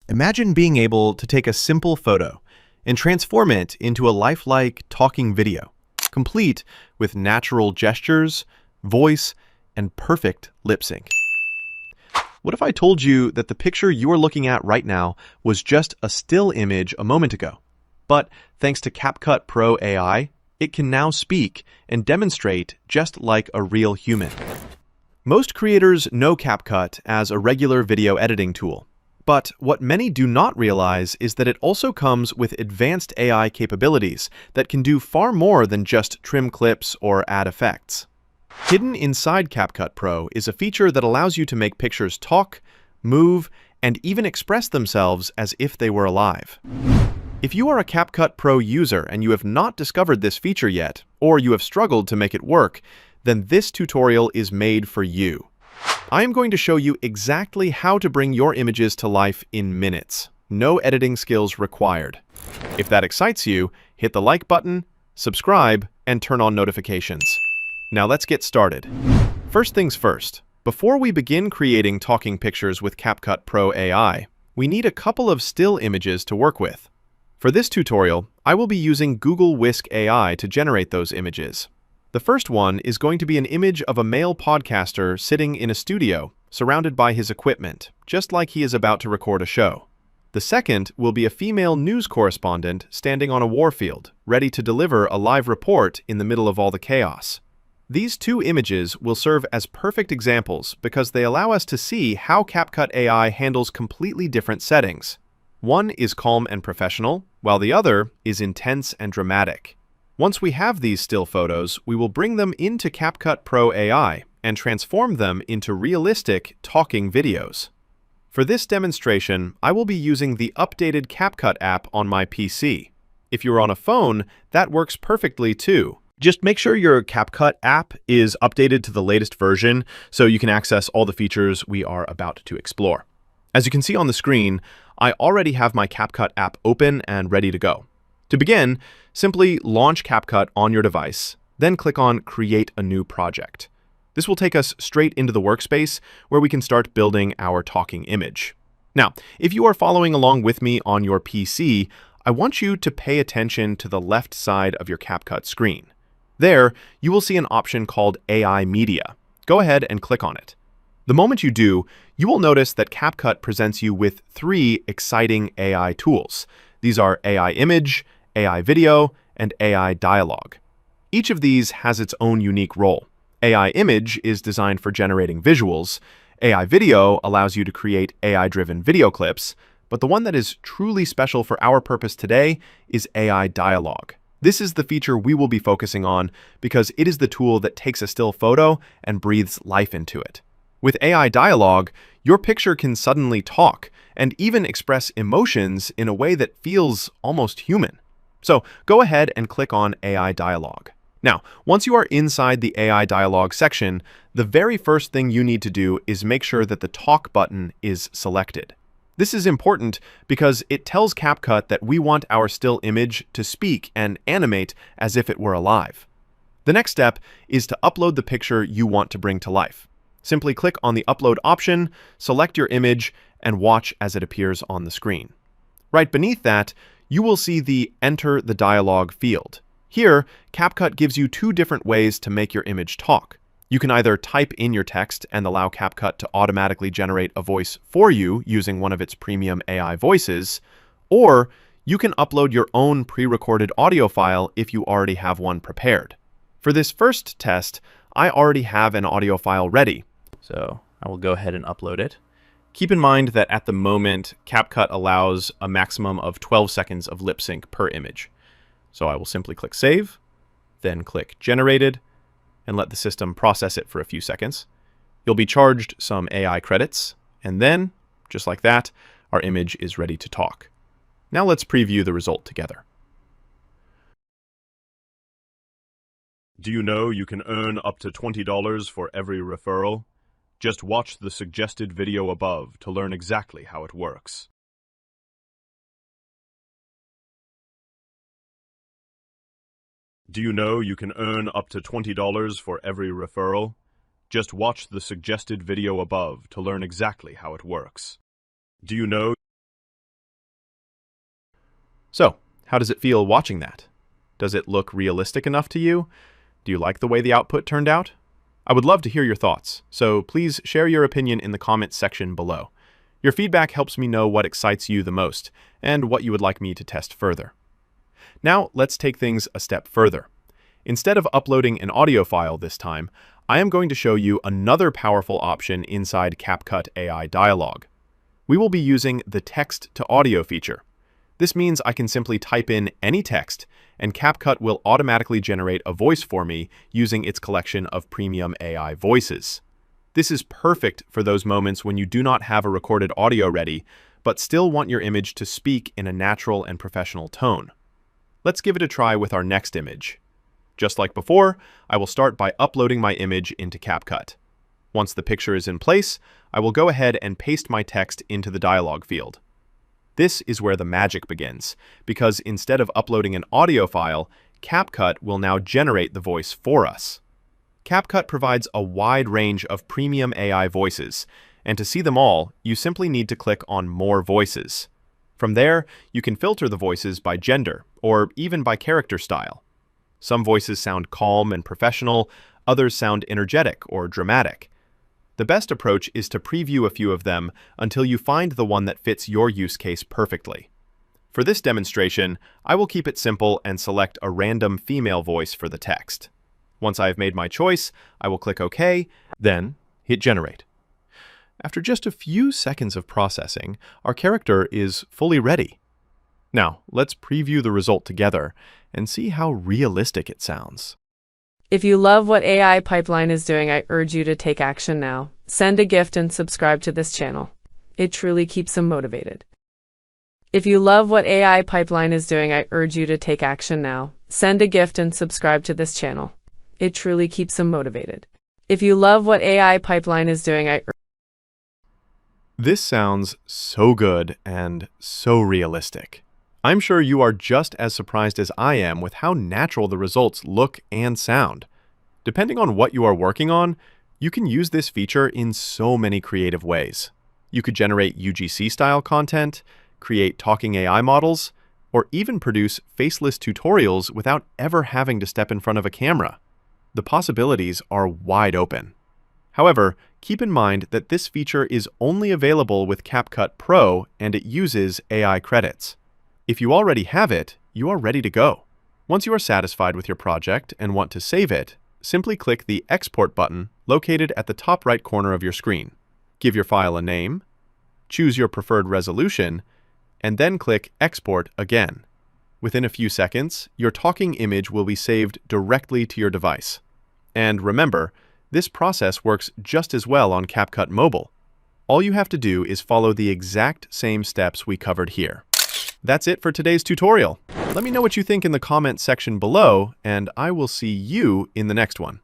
Imagine being able to take a simple photo and transform it into a lifelike talking video, complete with natural gestures, voice, and perfect lip sync. What if I told you that the picture you are looking at right now was just a still image a moment ago? But thanks to CapCut Pro AI, it can now speak and demonstrate just like a real human. Most creators know CapCut as a regular video editing tool. But what many do not realize is that it also comes with advanced AI capabilities that can do far more than just trim clips or add effects. Hidden inside CapCut Pro is a feature that allows you to make pictures talk, move, and even express themselves as if they were alive. If you are a CapCut Pro user and you have not discovered this feature yet, or you have struggled to make it work, then this tutorial is made for you. I am going to show you exactly how to bring your images to life in minutes. No editing skills required. If that excites you, hit the like button, subscribe, and turn on notifications. Now let's get started. First things first, before we begin creating talking pictures with CapCut Pro AI, we need a couple of still images to work with. For this tutorial, I will be using Google Whisk AI to generate those images. The first one is going to be an image of a male podcaster sitting in a studio, surrounded by his equipment, just like he is about to record a show. The second will be a female news correspondent standing on a warfield, ready to deliver a live report in the middle of all the chaos. These two images will serve as perfect examples because they allow us to see how CapCut AI handles completely different settings. One is calm and professional, while the other is intense and dramatic. Once we have these still photos, we will bring them into CapCut Pro AI and transform them into realistic talking videos. For this demonstration, I will be using the updated CapCut app on my PC. If you're on a phone, that works perfectly too. Just make sure your CapCut app is updated to the latest version so you can access all the features we are about to explore. As you can see on the screen, I already have my CapCut app open and ready to go. To begin, simply launch CapCut on your device, then click on Create a New Project. This will take us straight into the workspace where we can start building our talking image. Now, if you are following along with me on your PC, I want you to pay attention to the left side of your CapCut screen. There, you will see an option called AI Media. Go ahead and click on it. The moment you do, you will notice that CapCut presents you with three exciting AI tools. These are AI Image, AI Video, and AI Dialogue. Each of these has its own unique role. AI Image is designed for generating visuals. AI Video allows you to create AI-driven video clips, but the one that is truly special for our purpose today is AI Dialogue. This is the feature we will be focusing on because it is the tool that takes a still photo and breathes life into it. With AI Dialogue, your picture can suddenly talk and even express emotions in a way that feels almost human. So go ahead and click on AI Dialogue. Now, once you are inside the AI Dialogue section, the very first thing you need to do is make sure that the Talk button is selected. This is important because it tells CapCut that we want our still image to speak and animate as if it were alive. The next step is to upload the picture you want to bring to life. Simply click on the Upload option, select your image, and watch as it appears on the screen. Right beneath that, you will see the Enter the Dialogue field. Here, CapCut gives you two different ways to make your image talk. You can either type in your text and allow CapCut to automatically generate a voice for you using one of its premium AI voices, or you can upload your own pre-recorded audio file if you already have one prepared. For this first test, I already have an audio file ready, so I will go ahead and upload it. Keep in mind that at the moment, CapCut allows a maximum of 12 seconds of lip sync per image. So I will simply click Save, then click Generated, and let the system process it for a few seconds. You'll be charged some AI credits, and then, just like that, our image is ready to talk. Now let's preview the result together. Do you know you can earn up to $20 for every referral? Just watch the suggested video above to learn exactly how it works. Do you know you can earn up to $20 for every referral? Just watch the suggested video above to learn exactly how it works. Do you know So, how does it feel watching that? Does it look realistic enough to you? Do you like the way the output turned out? I would love to hear your thoughts, so please share your opinion in the comments section below. Your feedback helps me know what excites you the most and what you would like me to test further. Now, let's take things a step further. Instead of uploading an audio file this time, I am going to show you another powerful option inside CapCut AI Dialogue. We will be using the text-to-audio feature. This means I can simply type in any text, and CapCut will automatically generate a voice for me using its collection of premium AI voices. This is perfect for those moments when you do not have a recorded audio ready, but still want your image to speak in a natural and professional tone. Let's give it a try with our next image. Just like before, I will start by uploading my image into CapCut. Once the picture is in place, I will go ahead and paste my text into the dialog field. This is where the magic begins, because instead of uploading an audio file, CapCut will now generate the voice for us. CapCut provides a wide range of premium AI voices, and to see them all, you simply need to click on More Voices. From there, you can filter the voices by gender, or even by character style. Some voices sound calm and professional, others sound energetic or dramatic. The best approach is to preview a few of them until you find the one that fits your use case perfectly. For this demonstration, I will keep it simple and select a random female voice for the text. Once I have made my choice, I will click OK, then hit Generate. After just a few seconds of processing, our character is fully ready. Now, let's preview the result together and see how realistic it sounds. If you love what AI Pipeline is doing, I urge you to take action now. Send a gift and subscribe to this channel. It truly keeps them motivated. If you love what AI Pipeline is doing, I urge you to take action now. Send a gift and subscribe to this channel. It truly keeps them motivated. If you love what AI Pipeline is doing, This sounds so good and so realistic. I'm sure you are just as surprised as I am with how natural the results look and sound. Depending on what you are working on, you can use this feature in so many creative ways. You could generate UGC-style content, create talking AI models, or even produce faceless tutorials without ever having to step in front of a camera. The possibilities are wide open. However, keep in mind that this feature is only available with CapCut Pro and it uses AI credits. If you already have it, you are ready to go. Once you are satisfied with your project and want to save it, simply click the Export button located at the top right corner of your screen. Give your file a name, choose your preferred resolution, and then click Export again. Within a few seconds, your talking image will be saved directly to your device. And remember, this process works just as well on CapCut Mobile. All you have to do is follow the exact same steps we covered here. That's it for today's tutorial. Let me know what you think in the comment section below, and I will see you in the next one.